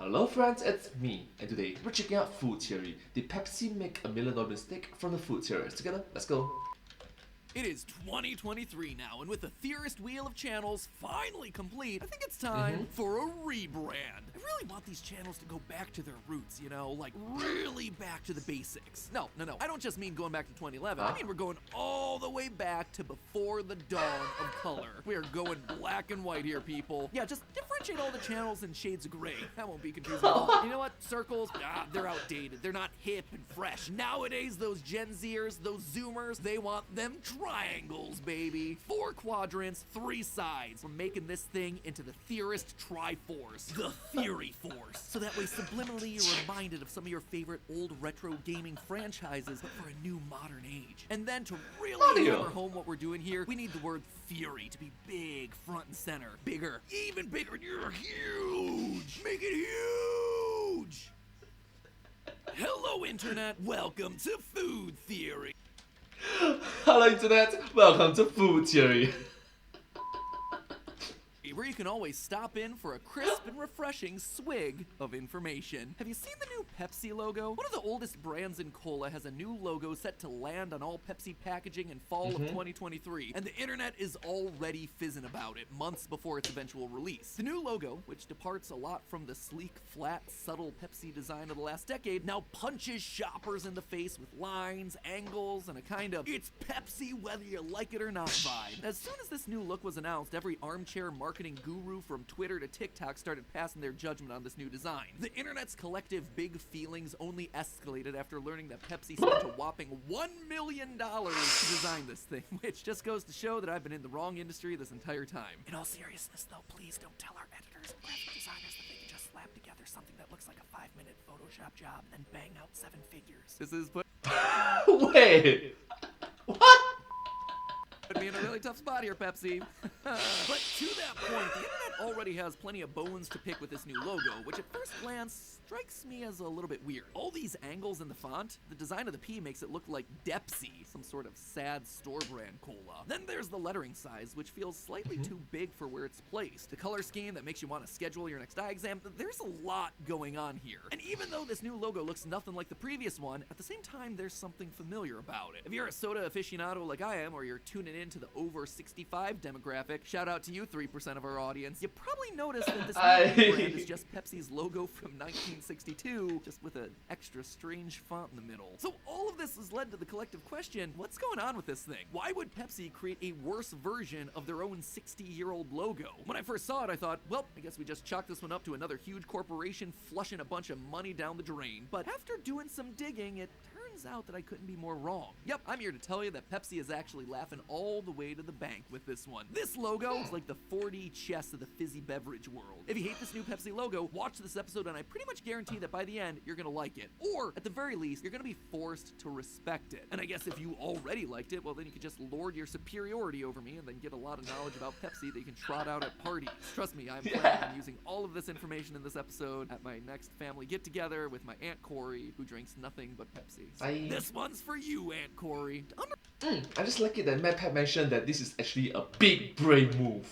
Hello friends, it's me, and today we're checking out Food Theory. Did Pepsi make $1 million mistake from the Food Theorists? Together, let's go. It is 2023 now, and with the theorist wheel of channels finally complete, I think it's time for a rebrand. I really want these channels to go back to their roots, like really back to the basics. No, I don't just mean going back to 2011. I mean we're going all the way back to before the dawn of color. We are going black and white here, people. Yeah, just differentiate all the channels in shades of gray. That won't be confusing at all. You know what? Circles, they're outdated. They're not hip and fresh. Nowadays, those Gen Zers, those Zoomers, they want them triangles, baby. 4 quadrants, 3 sides. We're making this thing into the theorist Triforce. The Theory Force. So that way, subliminally, you're reminded of some of your favorite old retro gaming franchises, but for a new modern age. And then to really hammer home what we're doing here, we need the word theory to be big, front and center. Bigger. Even bigger. You're huge. Make it huge. Hello, Internet. Welcome to Food Theory. Hello Internet, welcome to Food Theory. Where you can always stop in for a crisp and refreshing swig of information. Have you seen the new Pepsi logo? One of the oldest brands in cola has a new logo set to land on all Pepsi packaging in fall of 2023, and the internet is already fizzing about it months before its eventual release. The new logo, which departs a lot from the sleek, flat, subtle Pepsi design of the last decade, now punches shoppers in the face with lines, angles, and a kind of "it's Pepsi whether you like it or not" vibe. As soon as this new look was announced, every armchair marketing guru from Twitter to TikTok started passing their judgment on this new design. The internet's collective big feelings only escalated after learning that Pepsi spent a whopping $1 million to design this thing, which just goes to show that I've been in the wrong industry this entire time. In all seriousness though, please don't tell our editors and graphic designers that they can just slap together something that looks like a 5-minute Photoshop job and then bang out 7 figures. This is Wait, what? Put me in a really tough spot here, Pepsi. But to that point, the internet already has plenty of bones to pick with this new logo, which at first glance strikes me as a little bit weird. All these angles in the font, the design of the P makes it look like Depsy, some sort of sad store brand cola. Then there's the lettering size, which feels slightly too big for where it's placed. The color scheme that makes you want to schedule your next eye exam. There's a lot going on here. And even though this new logo looks nothing like the previous one, at the same time, there's something familiar about it. If you're a soda aficionado like I am, or you're tuning into the over 65 demographic, shout out to you 3% of our audience, you probably noticed that this new brand is just Pepsi's logo from 1962, just with an extra strange font in the middle. So all of this has led to the collective question, what's going on with this thing? Why would Pepsi create a worse version of their own 60-year-old logo? When I first saw it, I thought, well, I guess we just chalk this one up to another huge corporation flushing a bunch of money down the drain. But after doing some digging, it turns out that I couldn't be more wrong. Yep, I'm here to tell you that Pepsi is actually laughing all the way to the bank with this one. This logo is like the 4D chess of the fizzy beverage world. If you hate this new Pepsi logo, watch this episode and I pretty much guarantee that by the end, you're gonna like it. Or, at the very least, you're gonna be forced to respect it. And I guess if you already liked it, well then you could just lord your superiority over me and then get a lot of knowledge about Pepsi that you can trot out at parties. Trust me, I'm planning on using all of this information in this episode at my next family get-together with my Aunt Corey, who drinks nothing but Pepsi. So this one's for you, Aunt Corey. I just like it that Matt Pat mentioned that this is actually a big brain move.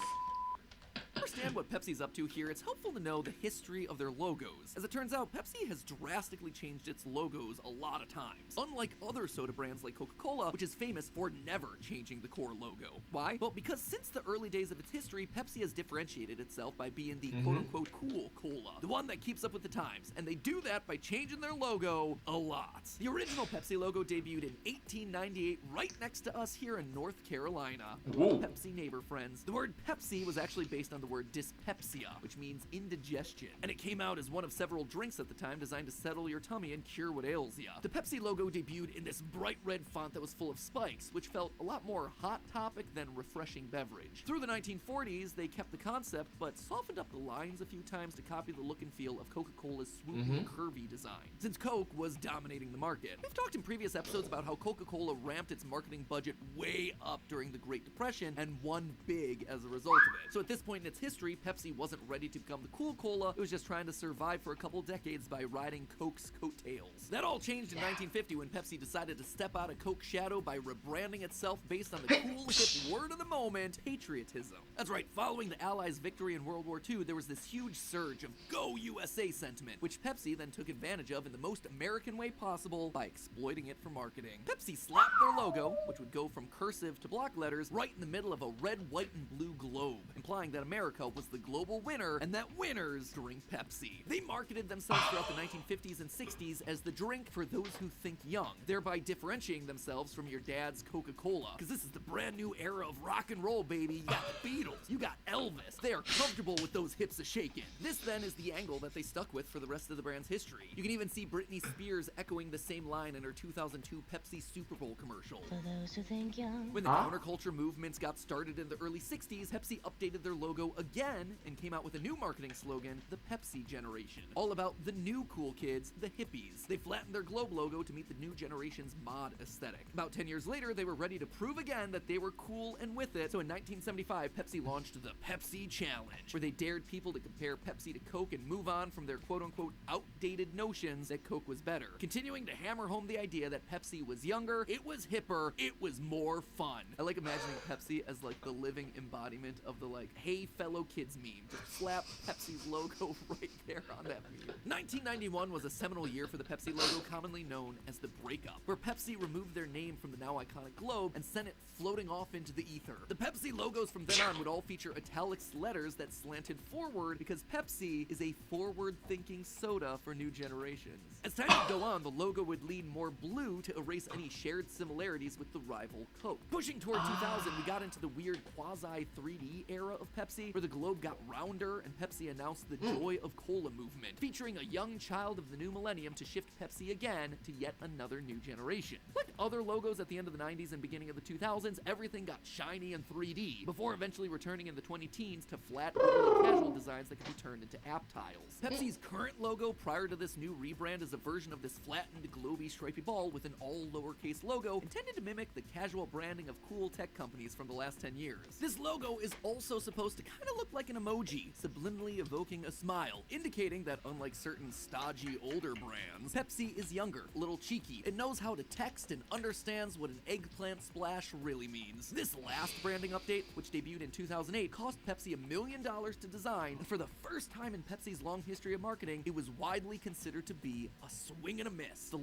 Understand what Pepsi's up to here, it's helpful to know the history of their logos. As it turns out, Pepsi has drastically changed its logos a lot of times. Unlike other soda brands like Coca-Cola, which is famous for never changing the core logo. Why? Well, because since the early days of its history, Pepsi has differentiated itself by being the quote-unquote cool cola, the one that keeps up with the times, and they do that by changing their logo a lot. The original Pepsi logo debuted in 1898 right next to us here in North Carolina. Pepsi neighbor friends. The word Pepsi was actually based on the word dyspepsia, which means indigestion, and it came out as one of several drinks at the time designed to settle your tummy and cure what ails ya. The Pepsi logo debuted in this bright red font that was full of spikes, which felt a lot more Hot Topic than refreshing beverage. Through the 1940s, they kept the concept, but softened up the lines a few times to copy the look and feel of Coca-Cola's swoopy, curvy design, since Coke was dominating the market. We've talked in previous episodes about how Coca-Cola ramped its marketing budget way up during the Great Depression and won big as a result of it. So at this point in its its history, Pepsi wasn't ready to become the cool cola, it was just trying to survive for a couple decades by riding Coke's coattails. That all changed in 1950 when Pepsi decided to step out of Coke's shadow by rebranding itself based on the cool hip word of the moment, patriotism. That's right, following the Allies' victory in World War II, there was this huge surge of Go USA sentiment, which Pepsi then took advantage of in the most American way possible by exploiting it for marketing. Pepsi slapped their logo, which would go from cursive to block letters, right in the middle of a red, white, and blue globe, implying that America was the global winner and that winners drink Pepsi. They marketed themselves throughout the 1950s and 60s as the drink for those who think young, thereby differentiating themselves from your dad's Coca-Cola. Because this is the brand new era of rock and roll, baby. You got the Beatles, you got Elvis. They are comfortable with those hips a-shaking. This then is the angle that they stuck with for the rest of the brand's history. You can even see Britney Spears echoing the same line in her 2002 Pepsi Super Bowl commercial. For those who think young. When the counterculture movements got started in the early 60s, Pepsi updated their logo again and came out with a new marketing slogan, the Pepsi Generation. All about the new cool kids, the hippies. They flattened their globe logo to meet the new generation's mod aesthetic. About 10 years later, they were ready to prove again that they were cool and with it, so in 1975, Pepsi launched the Pepsi Challenge, where they dared people to compare Pepsi to Coke and move on from their quote-unquote outdated notions that Coke was better, continuing to hammer home the idea that Pepsi was younger, it was hipper, it was more fun. I like imagining Pepsi as like the living embodiment of the like, hey fellow kids meme. Just slap Pepsi's logo right there on that meme. 1991 was a seminal year for the Pepsi logo, commonly known as the breakup, where Pepsi removed their name from the now iconic globe and sent it floating off into the ether. The Pepsi logos from then on would all feature italics letters that slanted forward because Pepsi is a forward-thinking soda for new generations. As time would go on, the logo would lean more blue to erase any shared similarities with the rival Coke. Pushing toward 2000, we got into the weird quasi-3D era of Pepsi, where the globe got rounder and Pepsi announced the Joy of Cola movement, featuring a young child of the new millennium to shift Pepsi again to yet another new generation. Like other logos at the end of the 90s and beginning of the 2000s, everything got shiny and 3D, before eventually returning in the 2010s to flat, overly casual designs that could be turned into app tiles. Pepsi's current logo prior to this new rebrand is a version of this flattened, globy, stripy ball with an all-lowercase logo intended to mimic the casual branding of cool tech companies from the last 10 years. This logo is also supposed to kind of look like an emoji, subliminally evoking a smile, indicating that unlike certain stodgy older brands, Pepsi is younger, a little cheeky, it knows how to text and understands what an eggplant splash really means. This last branding update, which debuted in 2008, cost Pepsi $1 million to design, and for the first time in Pepsi's long history of marketing, it was widely considered to be a swing and a miss. The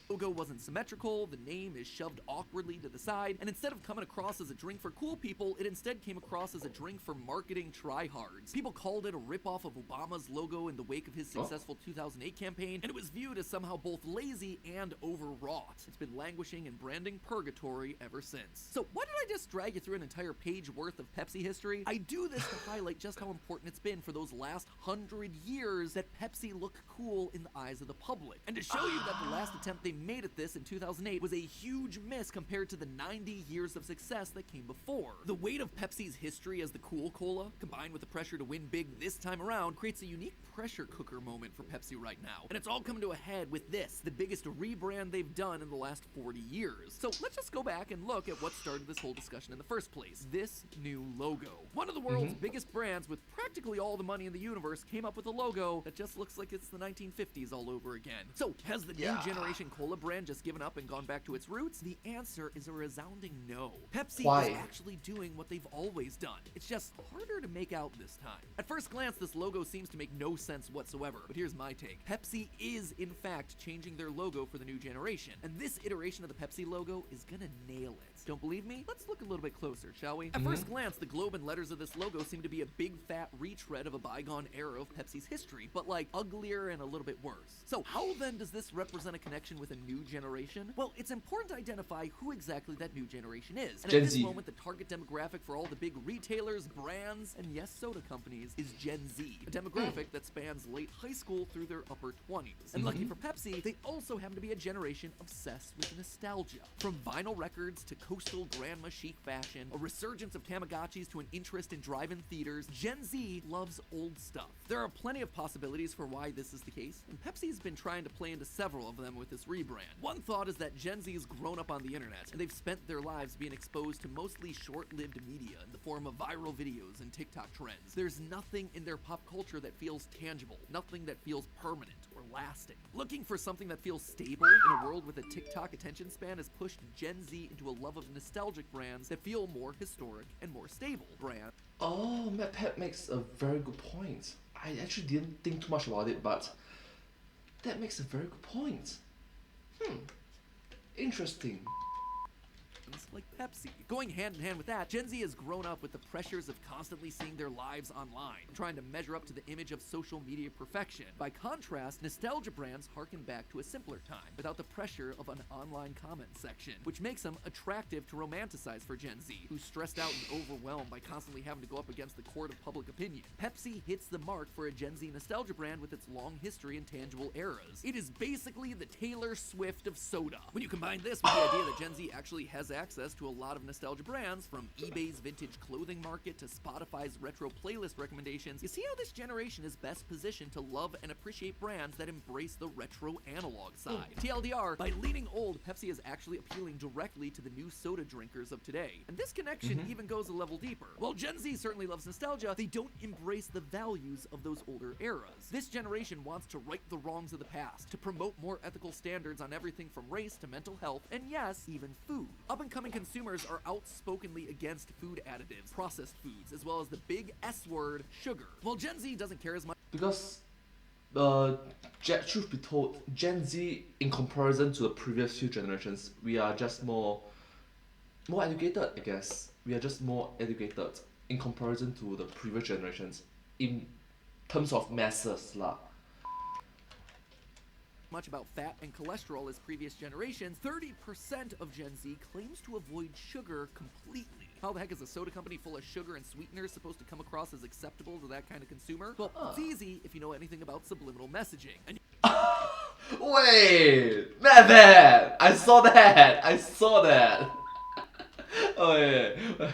logo wasn't symmetrical, the name is shoved awkwardly to the side, and instead of coming across as a drink for cool people, it instead came across as a drink for marketing tryhards. People called it a ripoff of Obama's logo in the wake of his successful 2008 campaign, and it was viewed as somehow both lazy and overwrought. It's been languishing in branding purgatory ever since. So why did I just drag you through an entire page worth of Pepsi history? I do this to highlight just how important it's been for those last 100 years that Pepsi looked cool in the eyes of the public, and to show you that the last attempt they made at this in 2008 was a huge miss compared to the 90 years of success that came before. The weight of Pepsi's history as the cool cola, combined with the pressure to win big this time around, creates a unique pressure cooker moment for Pepsi right now. And it's all come to a head with this, the biggest rebrand they've done in the last 40 years. So let's just go back and look at what started this whole discussion in the first place. This new logo. One of the world's biggest brands with practically all the money in the universe came up with a logo that just looks like it's the 1950s all over again. So has the new generation cola brand just given up and gone back to its roots? The answer is a resounding no. Pepsi is actually doing what they've always done. It's just harder to make out this time. At first glance, this logo seems to make no sense whatsoever, but here's my take. Pepsi is, in fact, changing their logo for the new generation, and this iteration of the Pepsi logo is gonna nail it. Don't believe me? Let's look a little bit closer, shall we? At first glance, the globe and letters of this logo seem to be a big fat retread of a bygone era of Pepsi's history, but like uglier and a little bit worse. So how then does this represent a connection with a new generation? Well, it's important to identify who exactly that new generation is. And at this moment, the target demographic for all the big retailers, brands, and yes, soda companies is Gen Z, a demographic that spans late high school through their upper 20s. And lucky for Pepsi, they also happen to be a generation obsessed with nostalgia. From vinyl records to coastal grandma chic fashion, a resurgence of Tamagotchis to an interest in drive-in theaters, Gen Z loves old stuff. There are plenty of possibilities for why this is the case, and Pepsi's been trying to play into several of them with this rebrand. brand. One thought is that Gen Z has grown up on the internet, and they've spent their lives being exposed to mostly short-lived media in the form of viral videos and TikTok trends. There's nothing in their pop culture that feels tangible, nothing that feels permanent or lasting. Looking for something that feels stable in a world with a TikTok attention span has pushed Gen Z into a love of nostalgic brands that feel more historic and more stable. Oh, Matt Pep makes a very good point. I actually didn't think too much about it, but that makes a very good point. Interesting. Like Pepsi. Going hand in hand with that, Gen Z has grown up with the pressures of constantly seeing their lives online, trying to measure up to the image of social media perfection. By contrast, nostalgia brands harken back to a simpler time, without the pressure of an online comment section, which makes them attractive to romanticize for Gen Z, who's stressed out and overwhelmed by constantly having to go up against the court of public opinion. Pepsi hits the mark for a Gen Z nostalgia brand with its long history and tangible eras. It is basically the Taylor Swift of soda. When you combine this with the idea that Gen Z actually has access to a lot of nostalgia brands, from eBay's vintage clothing market to Spotify's retro playlist recommendations, you see how this generation is best positioned to love and appreciate brands that embrace the retro analog side. TLDR, by leaning old, Pepsi is actually appealing directly to the new soda drinkers of today. And this connection even goes a level deeper. While Gen Z certainly loves nostalgia, they don't embrace the values of those older eras. This generation wants to right the wrongs of the past, to promote more ethical standards on everything from race to mental health, and yes, even food. Up-and-coming consumers are outspokenly against food additives, processed foods, as well as the big S word, sugar. While Gen Z doesn't care as much Because, truth be told, Gen Z, in comparison to the previous few generations, we are just more educated, I guess. We are just more educated in comparison to the previous generations in terms of masses lah. much about fat and cholesterol as previous generations, 30% of Gen Z claims to avoid sugar completely. How the heck is a soda company full of sugar and sweeteners supposed to come across as acceptable to that kind of consumer? Well, it's easy if you know anything about subliminal messaging. And Wait, man, I saw that. Oh yeah.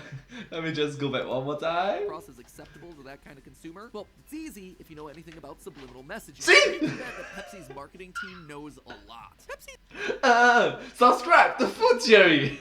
Let me just go back one more time. across as acceptable to that kind of consumer? Well, it's easy if you know anything about subliminal messaging. See? That Pepsi's marketing team knows a lot. Pepsi Subscribe to Food Theory.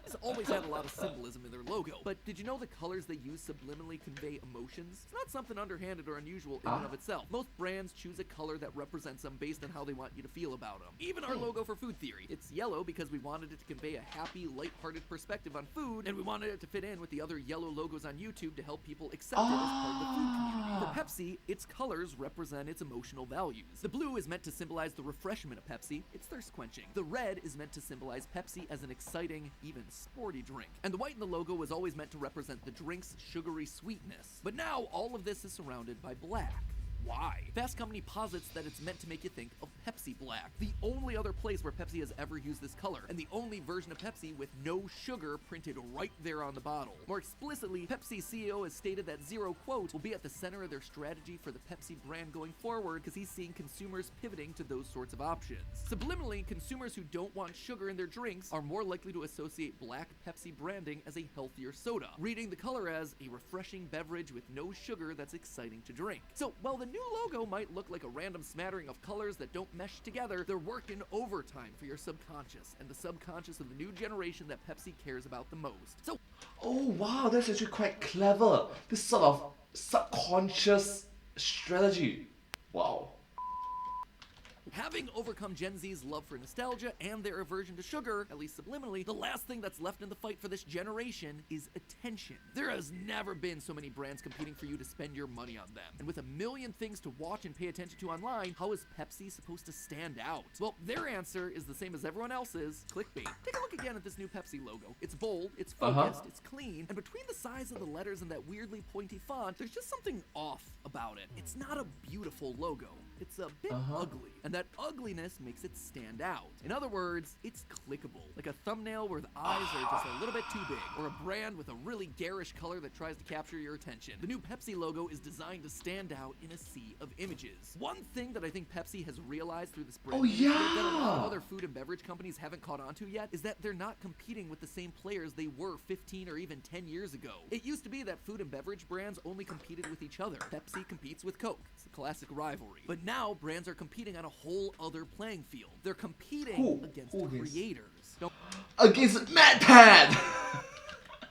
has always had a lot of symbolism in their logo, but did you know the colors they use subliminally convey emotions? It's not something underhanded or unusual in and of itself. Most brands choose a color that represents them based on how they want you to feel about them. Even our logo for Food Theory. It's yellow because we wanted it to convey a happy, light-hearted perspective on food, and we wanted it to fit in with the other yellow logos on YouTube to help people accept it as part of the food community. For Pepsi, its colors represent its emotional values. The blue is meant to symbolize the refreshment of Pepsi. It's thirst quenching. The red is meant to symbolize Pepsi as an exciting, even sporty drink. And the white in the logo was always meant to represent the drink's sugary sweetness. But now all of this is surrounded by black. Why? Fast Company posits that it's meant to make you think of Pepsi Black, the only other place where Pepsi has ever used this color, and the only version of Pepsi with no sugar printed right there on the bottle. More explicitly, Pepsi CEO has stated that zero, quote, will be at the center of their strategy for the Pepsi brand going forward because he's seeing consumers pivoting to those sorts of options. Subliminally, consumers who don't want sugar in their drinks are more likely to associate black Pepsi branding as a healthier soda, reading the color as a refreshing beverage with no sugar that's exciting to drink. So, while the new logo might look like a random smattering of colors that don't mesh together, they're working overtime for your subconscious, and the subconscious of the new generation that Pepsi cares about the most. So, Oh wow, that's actually quite clever. This sort of subconscious strategy. Wow. having overcome Gen Z's love for nostalgia and their aversion to sugar, at least subliminally, the last thing that's left in the fight for this generation is attention. There has never been so many brands competing for you to spend your money on them. And with a million things to watch and pay attention to online, how is Pepsi supposed to stand out? Well, their answer is the same as everyone else's: clickbait. Take a look again at this new Pepsi logo. It's bold, it's focused, it's clean, and between the size of the letters and that weirdly pointy font, there's just something off about it. It's not a beautiful logo. It's a bit ugly, and that ugliness makes it stand out. In other words, it's clickable, like a thumbnail where the eyes are just a little bit too big, or a brand with a really garish color that tries to capture your attention. The new Pepsi logo is designed to stand out in a sea of images. One thing that I think Pepsi has realized through this brand that a lot of other food and beverage companies haven't caught on to yet is that they're not competing with the same players they were 15 or even 10 years ago. It used to be that food and beverage brands only competed with each other. Pepsi competes with Coke. It's a classic rivalry. But Now, brands are competing on a whole other playing field. They're competing Who? against Who against? creators. Don't Against MadPad!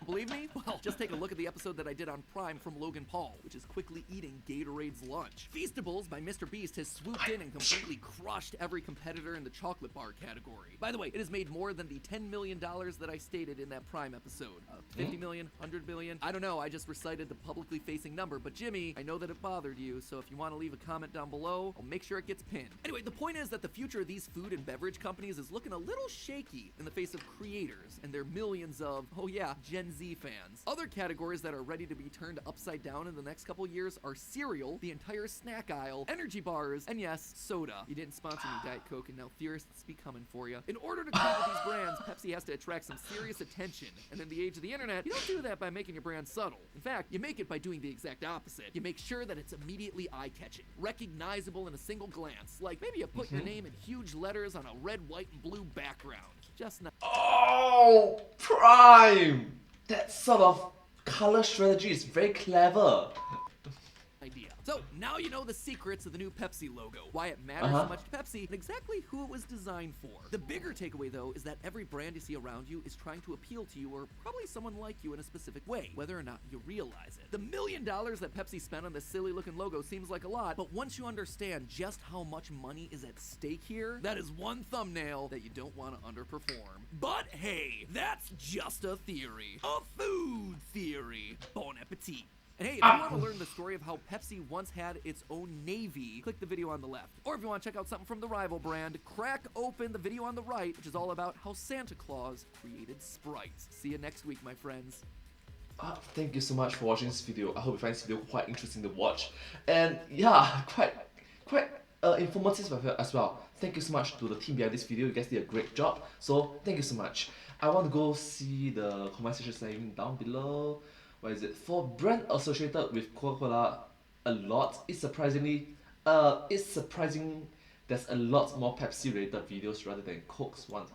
believe me? Well, just take a look at the episode that I did on Prime from Logan Paul, which is quickly eating Gatorade's lunch. Feastables by Mr. Beast has swooped in and completely crushed every competitor in the chocolate bar category. By the way, it has made more than the $10 million that I stated in that Prime episode. 50 million, 100 million? I don't know, I just recited the publicly facing number, but Jimmy, I know that it bothered you, so if you want to leave a comment down below, I'll make sure it gets pinned. Anyway, the point is that the future of these food and beverage companies is looking a little shaky in the face of creators and their millions of, oh yeah, Gen Z fans. Other categories that are ready to be turned upside down in the next couple years are cereal, the entire snack aisle, energy bars, and yes, soda. You didn't sponsor me, Diet Coke, and now theorists be coming for you. In order to compete with these brands, Pepsi has to attract some serious attention. And in the age of the internet, you don't do that by making your brand subtle. In fact, you make it by doing the exact opposite. You make sure that it's immediately eye-catching, recognizable in a single glance. Like maybe you put your name in huge letters on a red, white, and blue background. Just not. Oh, Prime! That sort of color strategy is very clever. Idea. So now you know the secrets of the new Pepsi logo, why it matters so much to Pepsi, and exactly who it was designed for. The bigger takeaway though is that every brand you see around you is trying to appeal to you or probably someone like you in a specific way, whether or not you realize it. The $1 million that Pepsi spent on this silly looking logo seems like a lot, but once you understand just how much money is at stake here, that is one thumbnail that you don't want to underperform. But hey, that's just a theory. A food theory. Bon appetit. And hey, if you want to learn the story of how Pepsi once had its own navy, click the video on the left. Or if you want to check out something from the rival brand, crack open the video on the right, which is all about how Santa Claus created Sprites. See you next week, my friends. Thank you so much for watching this video. I hope you find this video quite interesting to watch. And yeah, quite informative as well. Thank you so much to the team behind this video. You guys did a great job. So thank you so much. I want to go see the comment section saying down below. What is it? For brand associated with Coca-Cola a lot, it's surprising there's a lot more Pepsi related videos rather than Coke's one.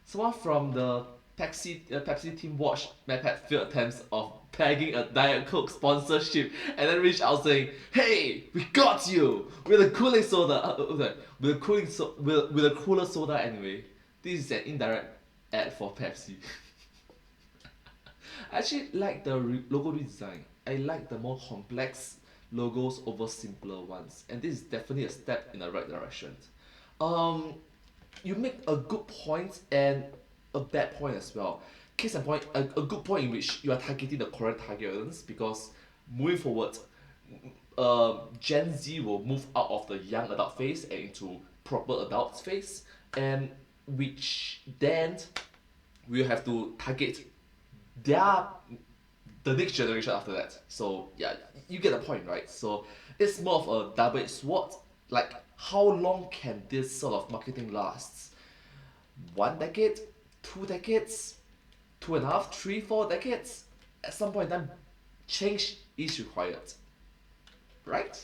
Someone from the Pepsi team watched MadPad's failed attempts of pegging a Diet Coke sponsorship and then reached out saying, "Hey, we got you! With a cooling soda, with a cooler soda anyway." This is an indirect ad for Pepsi. I actually like the logo redesign. I like the more complex logos over simpler ones, and this is definitely a step in the right direction. You make a good point and a bad point as well. Case in point, a good point in which you are targeting the correct target audience, because moving forward, Gen Z will move out of the young adult phase and into proper adult phase, and which then we'll have to target the next generation after that. So yeah, you get the point, right? So it's more of a double-edged sword. Like, how long can this sort of marketing last? 1 decade? 2 decades? 2.5, 3, 4 decades? At some point in time, change is required, right?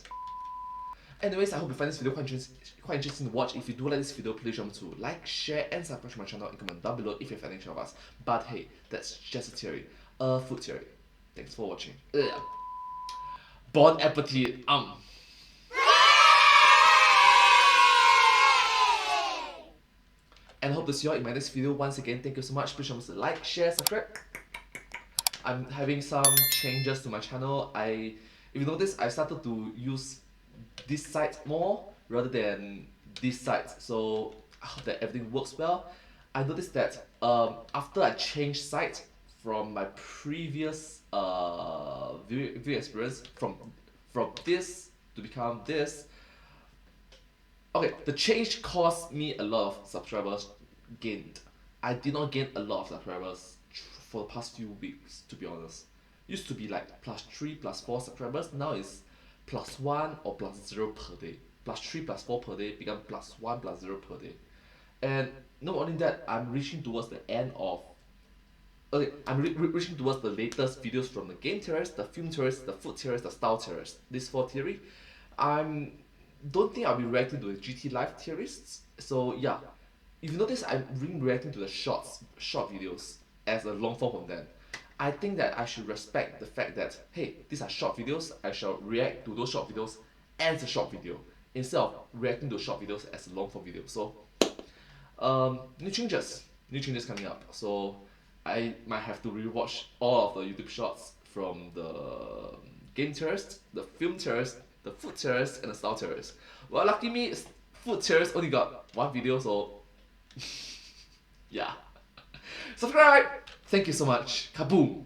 Anyways, I hope you find this video quite interesting to watch. If you do like this video, please remember to like, share, and subscribe to my channel and comment down below if you have any of us. But hey, that's just a theory, a food theory. Thanks for watching. Bon appetit. And I hope to see you all in my next video. Once again, thank you so much. Please remember to like, share, subscribe. I'm having some changes to my channel. If you notice, I started to use this site more rather than this site, so I hope that everything works well. I noticed that after I changed site from my previous view experience, from this to become this, okay, the change cost me a lot of subscribers gained. I did not gain a lot of subscribers for the past few weeks, to be honest. Used to be like +3, +4 subscribers, now it's +1 or +0 per day. +3, +4 per day become +1, +0 per day. And not only that, I'm reaching towards the end of I'm reaching towards the latest videos from the Game Theorists, the Film Theorists, the Food Theorists, the Style Theorists. These 4 theory. Don't think I'll be reacting to the GT Live Theorists. So yeah, if you notice, I'm reacting to the short videos as a long form content. I think that I should respect the fact that, hey, these are short videos, I shall react to those short videos as a short video. instead of reacting to short videos as long form videos. So new changes coming up. So I might have to rewatch all of the YouTube shorts from the Game Theorists, the Film Theorists, the Food Theorists, and the Style Theorists. Well, lucky me, Food Theorists only got one video, so yeah. Subscribe! Thank you so much. Kaboom!